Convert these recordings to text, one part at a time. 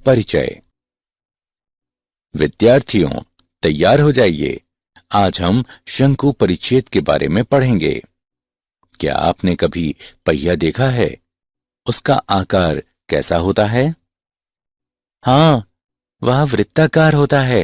परिचय। विद्यार्थियों, तैयार हो जाइए। आज हम शंकु परिच्छेद के बारे में पढ़ेंगे। क्या आपने कभी पहिया देखा है? उसका आकार कैसा होता है? हाँ, वह वृत्ताकार होता है।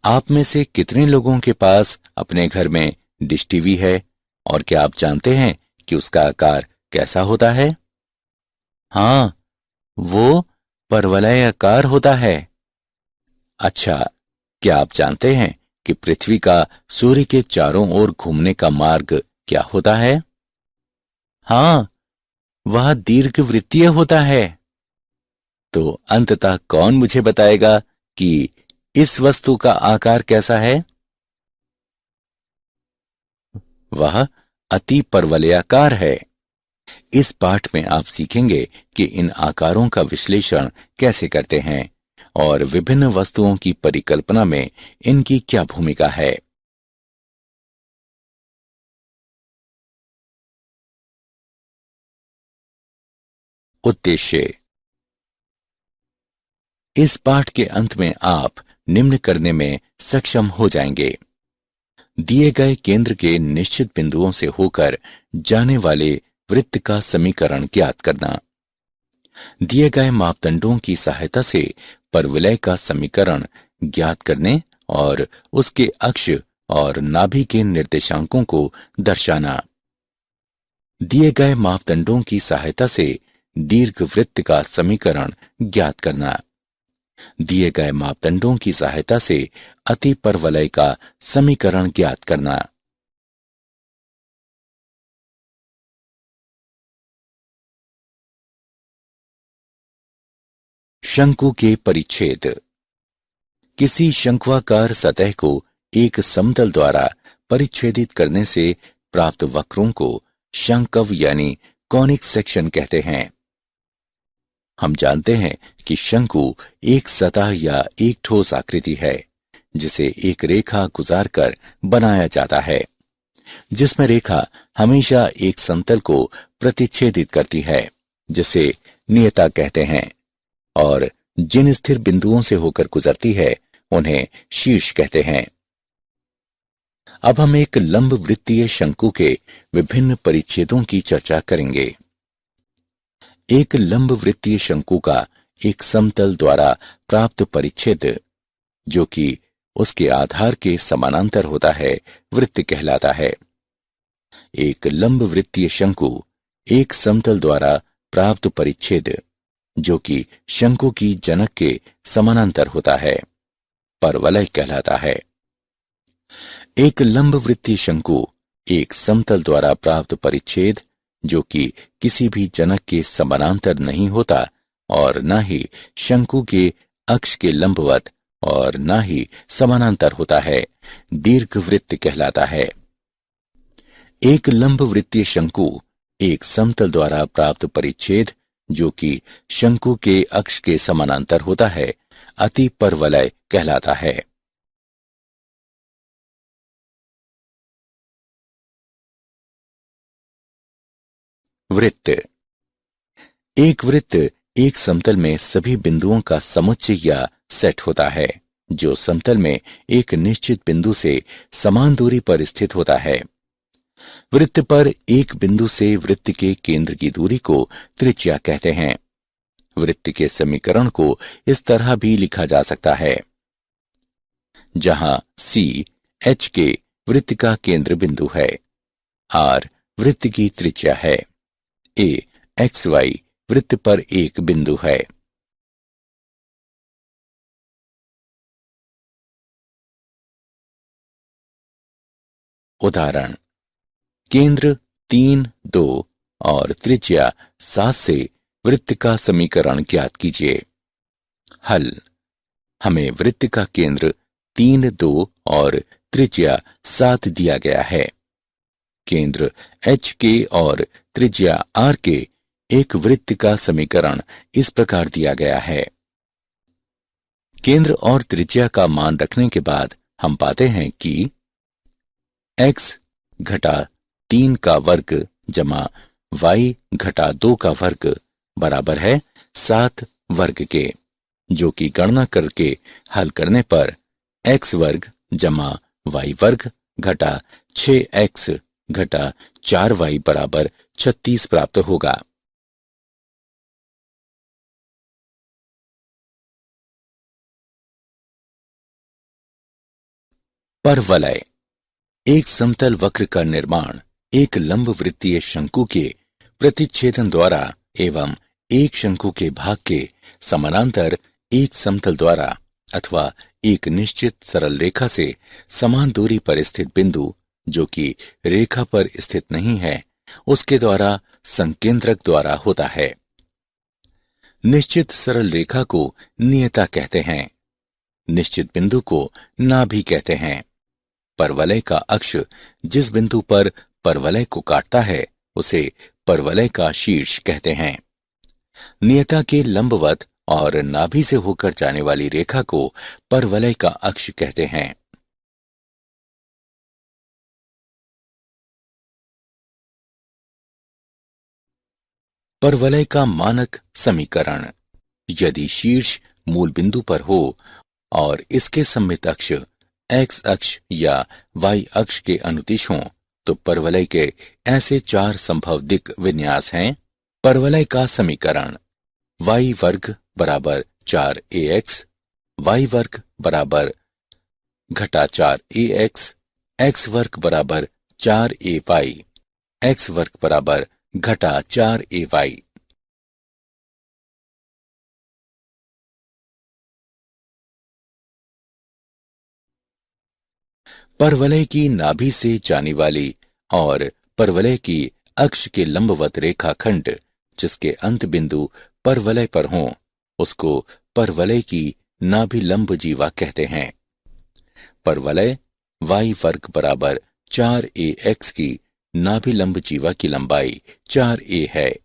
आप में से कितने लोगों के पास अपने घर में डिश टीवी है और क्या आप जानते हैं कि उसका आकार कैसा होता है? हाँ, वो परवलयाकार होता है। अच्छा, क्या आप जानते हैं कि पृथ्वी का सूर्य के चारों ओर घूमने का मार्ग क्या होता है? हाँ, वह दीर्घवृत्तीय होता है। तो अंततः कौन मुझे बताएगा कि इस वस्तु का आकार कैसा है? वह अति परवलयाकार है। इस पाठ में आप सीखेंगे कि इन आकारों का विश्लेषण कैसे करते हैं और विभिन्न वस्तुओं की परिकल्पना में इनकी क्या भूमिका है। उद्देश्य। इस पाठ के अंत में आप निम्न करने में सक्षम हो जाएंगे। दिए गए केंद्र के निश्चित बिंदुओं से होकर जाने वाले वृत्त का समीकरण ज्ञात करना। दिए गए मापदंडों की सहायता से परवलय का समीकरण ज्ञात करने और उसके अक्ष और नाभि के निर्देशांकों को दर्शाना। दिए गए मापदंडों की सहायता से दीर्घवृत्त का समीकरण ज्ञात करना। दिए गए मापदंडों की सहायता से अति परवलय का समीकरण ज्ञात करना। शंकु के परिच्छेद। किसी शंक्वाकार सतह को एक समतल द्वारा परिच्छेदित करने से प्राप्त वक्रों को शंकव यानी कॉनिक सेक्शन कहते हैं। हम जानते हैं कि शंकु एक सतह या एक ठोस आकृति है जिसे एक रेखा गुजारकर बनाया जाता है, जिसमें रेखा हमेशा एक समतल को प्रतिच्छेदित करती है, जिसे नियता कहते हैं, और जिन स्थिर बिंदुओं से होकर गुजरती है उन्हें शीर्ष कहते हैं। अब हम एक लंब वृत्तीय शंकु के विभिन्न परिच्छेदों की चर्चा करेंगे। एक लंब वृत्तीय शंकु का एक समतल द्वारा प्राप्त परिच्छेद, जो कि उसके आधार के समानांतर होता है, वृत्त कहलाता है। एक लंब वृत्तीय शंकु एक समतल द्वारा प्राप्त परिच्छेद, जो कि शंकु की जनक के समानांतर होता है, परवलय कहलाता है। एक लंब वृत्तीय शंकु एक समतल द्वारा प्राप्त परिच्छेद, जो कि किसी भी जनक के समानांतर नहीं होता और न ही शंकु के अक्ष के लंबवत और न ही समानांतर होता है, दीर्घवृत्त कहलाता है। एक लंब वृत्तीय शंकु एक समतल द्वारा प्राप्त परिच्छेद, जो कि शंकु के अक्ष के समानांतर होता है, अति परवलय कहलाता है। वृत्त। एक वृत्त एक समतल में सभी बिंदुओं का समुच्चय या सेट होता है, जो समतल में एक निश्चित बिंदु से समान दूरी पर स्थित होता है। वृत्त पर एक बिंदु से वृत्त के केंद्र की दूरी को त्रिज्या कहते हैं। वृत्त के समीकरण को इस तरह भी लिखा जा सकता है, जहां C H के वृत्त का केंद्र बिंदु है, R वृत्त की त्रिज्या है, A XY वृत्त पर एक बिंदु है। उदाहरण: केंद्र 3, 2 और त्रिज्या 7 से वृत्त का समीकरण ज्ञात कीजिए। हल: हमें वृत्त का केंद्र 3, 2 और त्रिज्या 7 दिया गया है। केंद्र H के और त्रिज्या R के एक वृत्त का समीकरण इस प्रकार दिया गया है। केंद्र और त्रिज्या का मान रखने के बाद हम पाते हैं कि x घटा 3 का वर्ग जमा y घटा 2 का वर्ग बराबर है 7 वर्ग के, जो कि गणना करके हल करने पर x वर्ग जमा y वर्ग घटा 6x घटा 4y बराबर 36 प्राप्त होगा। परवलय। एक समतल वक्र का निर्माण एक लंब वृत्तीय शंकु के प्रतिच्छेदन द्वारा एवं एक शंकु के भाग के समानांतर एक समतल द्वारा अथवा एक निश्चित सरल रेखा से समान दूरी पर स्थित बिंदु, जो कि रेखा पर स्थित नहीं है, उसके द्वारा संकेंद्रक द्वारा होता है। निश्चित सरल रेखा को नियता कहते हैं। निश्चित बिंदु को नाभि कहते हैं। परवलय का अक्ष जिस बिंदु पर परवलय को काटता है उसे परवलय का शीर्ष कहते हैं। नियता के लंबवत और नाभि से होकर जाने वाली रेखा को परवलय का अक्ष कहते हैं। परवलय का मानक समीकरण। यदि शीर्ष मूल बिंदु पर हो और इसके सममित अक्ष x अक्ष या y अक्ष के अनुदिश हों, तो परवलय के ऐसे 4 संभव दिक् विन्यास हैं। परवलय का समीकरण। y वर्ग बराबर 4ax, y वर्ग बराबर घटा 4ax, x वर्ग बराबर 4ay, x वर्ग बराबर घटा 4ay। परवलय की नाभि से जाने वाली और परवलय की अक्ष के लंबवत रेखाखंड जिसके अंत बिंदु परवलय पर हों, उसको परवलय की नाभि लंब जीवा कहते हैं। परवलय y वर्ग बराबर 4ax की नाभि लंब जीवा की लंबाई 4a है।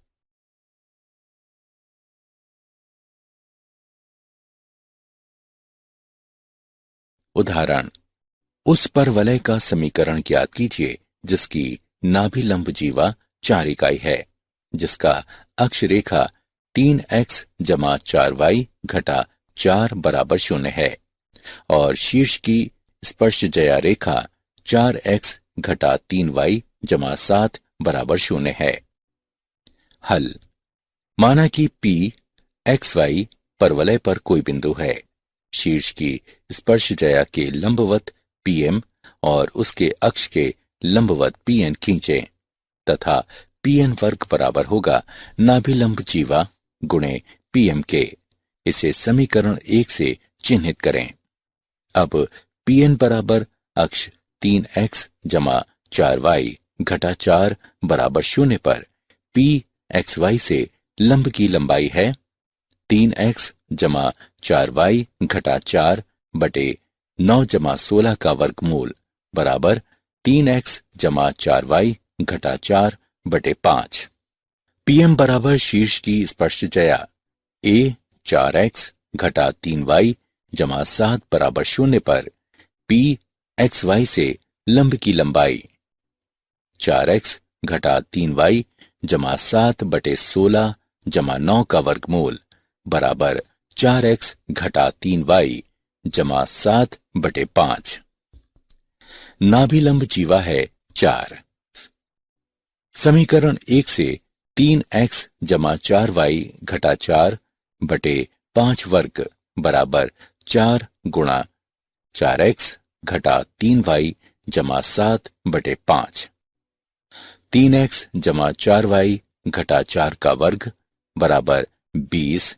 उदाहरण। उस परवलय का समीकरण ज्ञात कीजिए जिसकी नाभि लंब जीवा 4 इकाई है, जिसका अक्ष रेखा 3x जमा 4y घटा 4 बराबर 0 है और शीर्ष की स्पर्शजया रेखा 4x घटा 3y जमा 7 बराबर 0 है। हल। माना कि P XY परवलय पर कोई बिंदु है। शीर्ष की स्पर्शजया के लंबवत PM और उसके अक्ष के लंबवत PN खींचें तथा PN वर्ग बराबर होगा नाभि लंब जीवा गुणे PM के। इसे समीकरण 1 से चिन्हित करें। अब PN बराबर अक्ष 3x जमा 4y घटा 4 बराबर 0 पर P XY से लंब की लंबाई है 3x जमा 4y घटा 4 बटे 9 जमा 16 का वर्गमूल बराबर 3x जमा 4y घटा 4 बटे 5। PM बराबर शीर्ष की स्पर्शजया A 4x घटा 3y जमा 7 बराबर 0 पर P XY से लंब की लंबाई 4x घटा 3y जमा 7 बटे 16 जमा 9 का वर्गमूल बराबर 4x घटा 3y जमा 7 बटे 5। नाभि लंब जीवा है 4। समीकरण 1 से 3x जमा 4y घटा 4 बटे 5 वर्ग बराबर 4 गुणा 4x घटा 3y जमा 7 बटे 5। 3x जमा 4y घटा 4 का वर्ग बराबर 20,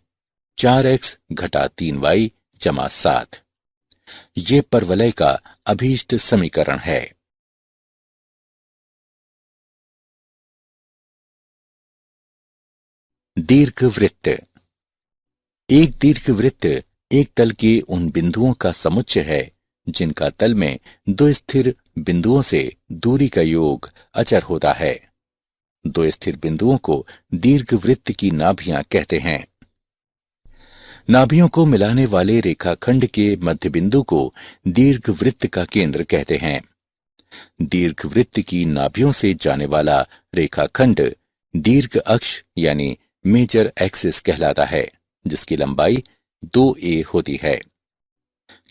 4x घटा 3y जमा 7। ये परवलय का अभीष्ट समीकरण है। दीर्घवृत्त। एक दीर्घवृत्त एक तल के उन बिंदुओं का समुच्चय है जिनका तल में दो स्थिर बिंदुओं से दूरी का योग अचर होता है। दो स्थिर बिंदुओं को दीर्घवृत्त की नाभियां कहते हैं। नाभियों को मिलाने वाले रेखाखंड के मध्य बिंदु को दीर्घवृत्त का केंद्र कहते हैं। दीर्घवृत्त की नाभियों से जाने वाला रेखाखंड दीर्घ अक्ष यानी मेजर एक्सिस कहलाता है, जिसकी लंबाई 2a होती है।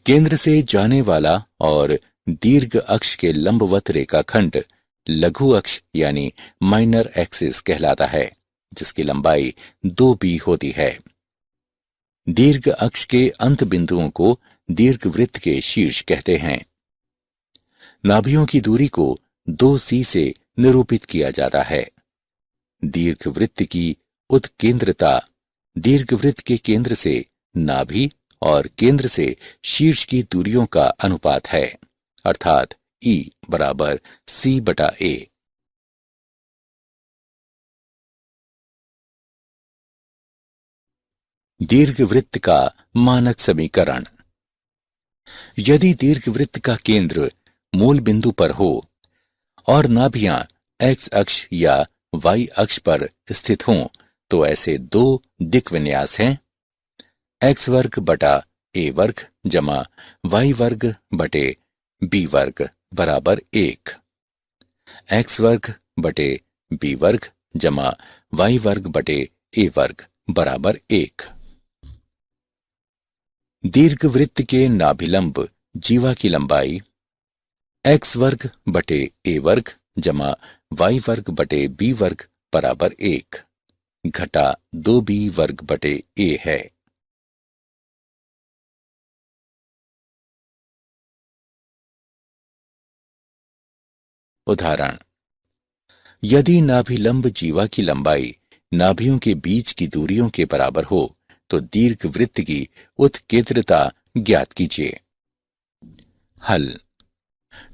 केंद्र से जाने वाला और दीर्घ अक्ष के लंबवत रेखाखंड लघु अक्ष यानी माइनर एक्सिस कहलाता है, जिसकी लंबाई 2b होती है। दीर्घ अक्ष के अंत बिंदुओं को दीर्घवृत्त के शीर्ष कहते हैं। नाभियों की दूरी को 2c से निरूपित किया जाता है। दीर्घवृत्त की उत्केंद्रता दीर्घवृत्त के केंद्र से नाभि और केंद्र से शीर्ष की दूरियों का अनुपात है, अर्थात E बराबर C/A। दीर्घवृत्त का मानक समीकरण। यदि दीर्घवृत्त का केंद्र मूल बिंदु पर हो और नाभियां x अक्ष या y अक्ष पर स्थित हों, तो ऐसे दो दिक् विन्यास हैं: x वर्ग बटा a वर्ग जमा y वर्ग बटे b वर्ग बराबर 1, x वर्ग बटे b वर्ग जमा y वर्ग बटे a वर्ग बराबर 1। दीर्घवृत्त के नाभिलंब जीवा की लंबाई x वर्ग बटे a वर्ग जमा y वर्ग बटे b वर्ग बराबर 1 घटा 2b वर्ग बटे a है। उदाहरण: यदि नाभिलंब जीवा की लंबाई नाभियों के बीच की दूरियों के बराबर हो, तो दीर्घवृत्त की उत्केंद्रता ज्ञात कीजिए। हल: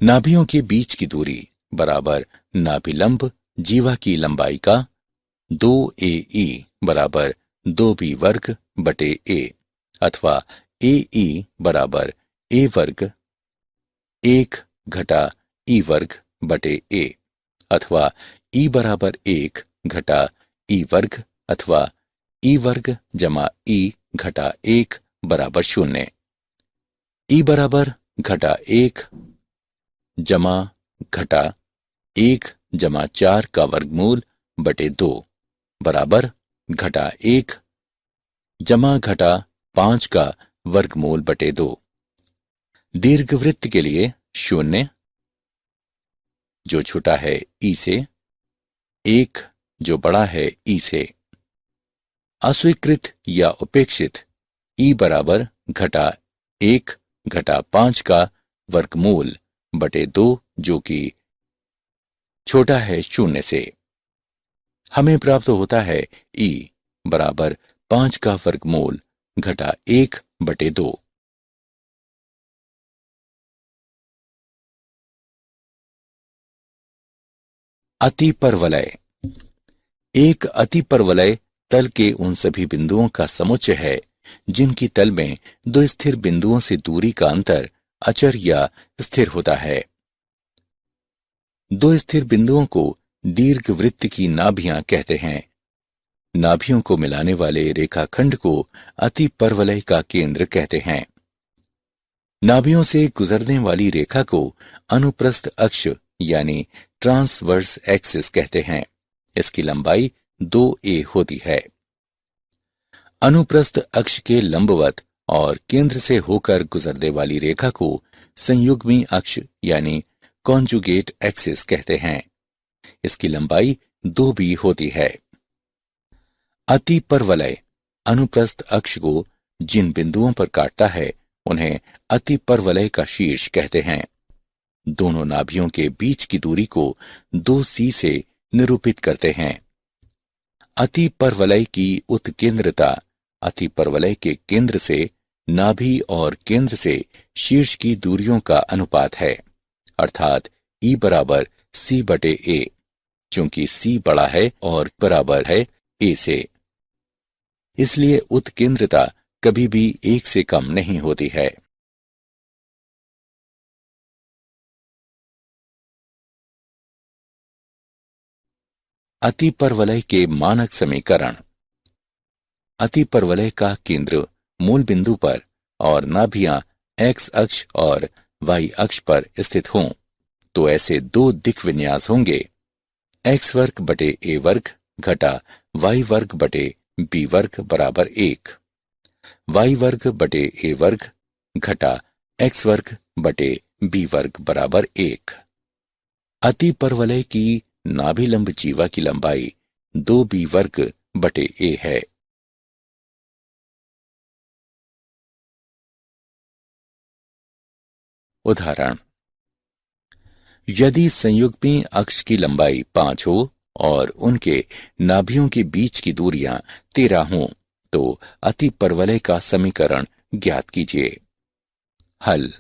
नाभियों के बीच की दूरी बराबर नाभिलंब जीवा की लंबाई का 2ae बराबर 2b वर्ग बटे a, अथवा ae बराबर a वर्ग 1 घटा e वर्ग बटे a, अथवा e बराबर 1 घटा e वर्ग अथवा e वर्ग जमा e घटा 1 बराबर 0। e बराबर घटा 1 जमा घटा 1 जमा 4 का वर्गमूल बटे 2 बराबर घटा 1 जमा घटा 5 का वर्गमूल बटे 2। दीर्घवृत्त के लिए 0 जो छोटा है ई से, 1 जो बड़ा है ई से। अस्वीकृत या उपेक्षित ई बराबर घटा 1 घटा 5 का वर्गमूल बटे 2 जो कि छोटा है 0 से। हमें प्राप्त होता है ई बराबर 5 का वर्गमूल घटा 1 बटे 2। अतिपरवलय। एक अतिपरवलय तल के उन सभी बिंदुओं का समुच्चय है जिनकी तल में दो स्थिर बिंदुओं से दूरी का अंतर अचर या स्थिर होता है। दो स्थिर बिंदुओं को दीर्घवृत्त की नाभियां कहते हैं। नाभियों को मिलाने वाले रेखाखंड को अतिपरवलय का केंद्र कहते हैं। नाभियों से गुजरने वाली रेखा को अनुप्रस्थ अक्ष यानी ट्रांसवर्स एक्सिस कहते हैं। इसकी लंबाई 2a होती है। अनुप्रस्थ अक्ष के लंबवत और केंद्र से होकर गुजरने वाली रेखा को संयुग्मी अक्ष यानी कॉन्जुगेट एक्सिस कहते हैं। इसकी लंबाई 2b होती है। अतिपरवलय अनुप्रस्थ अक्ष को जिन बिंदुओं पर काटता है उन्हें अतिपरवलय का शीर्ष कहते हैं। दोनों नाभियों के बीच की दूरी को 2c से निरूपित करते हैं। अतिपरवलय की उत्केंद्रता अतिपरवलय के केंद्र से नाभि और केंद्र से शीर्ष की दूरियों का अनुपात है, अर्थात E बराबर C/A, चूंकि C बड़ा है और बराबर है A से। इसलिए उत्केंद्रता कभी भी 1 से कम नहीं होती है। अतिपरवलय के मानक समीकरण। अतिपरवलय का केंद्र मूल बिंदु पर और नाभियां x अक्ष और y अक्ष पर स्थित हों, तो ऐसे दो दिक् विन्यास होंगे: x वर्ग बटे a वर्ग घटा y वर्ग बटे b वर्ग बराबर 1, वाई वर्ग बटे ए वर्ग घटा एक्स वर्ग बटे बी वर्ग बराबर 1। अति परवलय की नाभिलंब जीवा की लंबाई 2b वर्ग बटे ए है। उदाहरण, यदि संयुग्मी अक्ष की लंबाई 5 हो और उनके नाभियों के बीच की दूरियां 13 हों तो अति परवलय का समीकरण ज्ञात कीजिए। हल,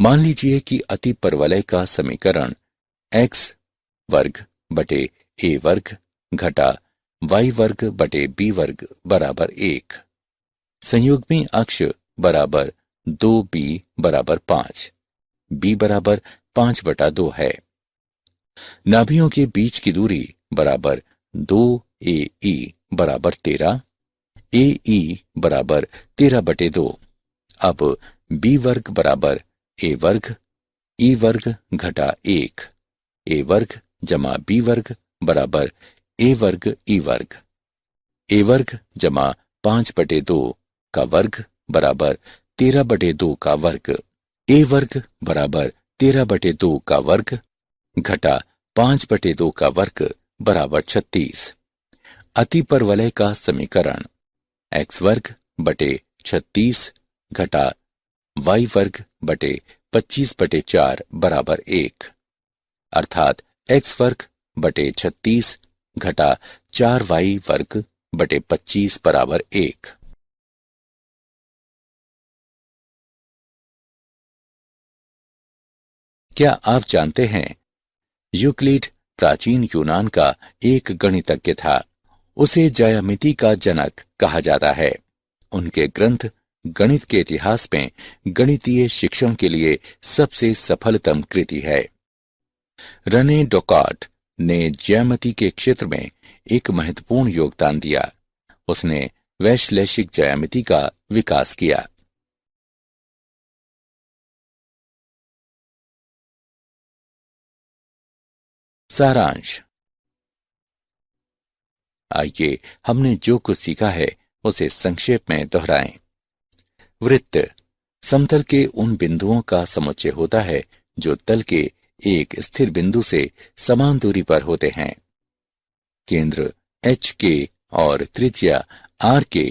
मान लीजिए कि अति परवलय का समीकरण x वर्ग बटे a वर्ग घटा y वर्ग बटे b वर्ग बराबर 1, संयुग्मी अक्ष बराबर 2b बराबर 5, b बराबर 5/2 है। नाभियों के बीच की दूरी बराबर 2ae बराबर 13, ae बराबर 13/2। अब b वर्ग बराबर a वर्ग e वर्ग घटा 1, a वर्ग जमा b वर्ग बराबर a वर्ग e वर्ग, a वर्ग जमा 5/2 का वर्ग बराबर 13/2 का वर्ग, a वर्ग बराबर 13/2 का वर्ग घटा 5/2 का वर्ग बराबर 36। अति परवलय का समीकरण x वर्ग बटे 36 घटा y वर्ग बटे 25/4 बराबर 1, अर्थात x वर्ग बटे 36 घटा 4y वर्ग बटे 25 बराबर 1। क्या आप जानते हैं, यूक्लिड प्राचीन यूनान का एक गणितज्ञ था। उसे ज्यामिति का जनक कहा जाता है। उनके ग्रंथ गणित के इतिहास में गणितीय शिक्षण के लिए सबसे सफलतम कृति है। रने डोकार्ट ने ज्यामिति के क्षेत्र में एक महत्वपूर्ण योगदान दिया। उसने वैश्लेषिक ज्यामिति का विकास किया। सारांश, आइए हमने जो कुछ सीखा है उसे संक्षेप में दोहराएं। वृत्त समतल के उन बिंदुओं का समुच्चय होता है जो तल के एक स्थिर बिंदु से समान दूरी पर होते हैं। केंद्र एच के और त्रिज्या आर के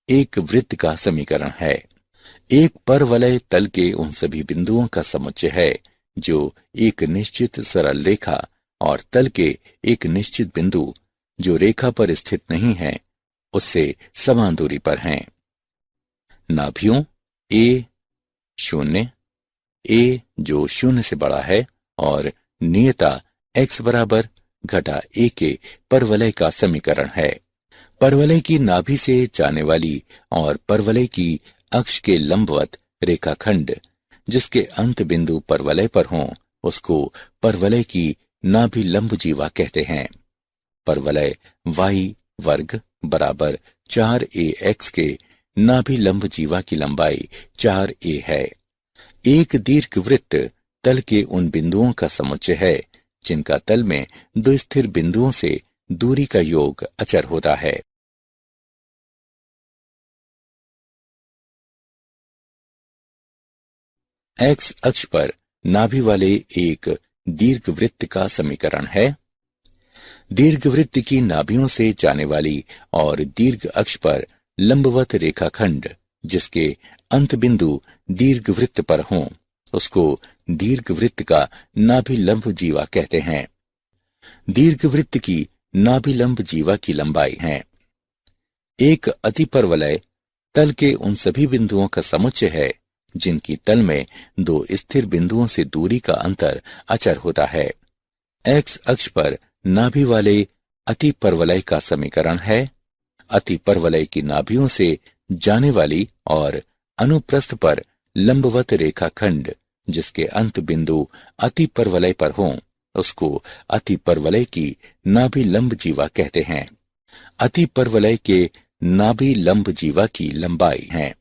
एक वृत्त का समीकरण है। एक परवलय तल के उन सभी बिंदुओं का समुच्चय है जो एक निश्चित सरल रेखा और तल के एक निश्चित बिंदु जो रेखा पर स्थित नहीं है उससे समान दूरी पर हैं। नाभियों a 0, a जो 0 से बड़ा है और नियता x बराबर घटा a के परवलय का समीकरण है। परवलय की नाभि से जाने वाली और परवलय की अक्ष के लंबवत रेखाखंड जिसके अंत बिंदु परवलय पर हों उसको परवलय की नाभि लंब जीवा कहते हैं। परवलय y वर्ग बराबर 4ax के नाभि लंब जीवा की लंबाई 4a है। एक दीर्घवृत्त तल के उन बिंदुओं का समुच्चय है जिनका तल में दो स्थिर बिंदुओं से दूरी का योग अचर होता है। x अक्ष पर नाभि वाले एक दीर्घवृत्त का समीकरण है। दीर्घवृत्त की नाभियों से जाने वाली और दीर्घ अक्ष पर लंबवत रेखाखंड जिसके अंत बिंदु दीर्घवृत्त पर हों उसको दीर्घवृत्त का नाभिलंब जीवा कहते हैं। दीर्घवृत्त की नाभिलंब जीवा की लंबाई है। एक अतिपरवलय तल के उन सभी बिंदुओं का समुच्चय है जिनकी तल में दो स्थिर बिंदुओं से दूरी का अंतर अचर होता है। x अक्ष पर नाभि वाले अतिपरवलय का समीकरण है। अतिपरवलय की नाभियों से जाने वाली और अनुप्रस्थ पर लंबवत रेखाखंड जिसके अंत बिंदु अतिपरवलय पर हों उसको अतिपरवलय की नाभि लंब जीवा कहते हैं। अतिपरवलय के नाभि लंब जीवा की लंबाई है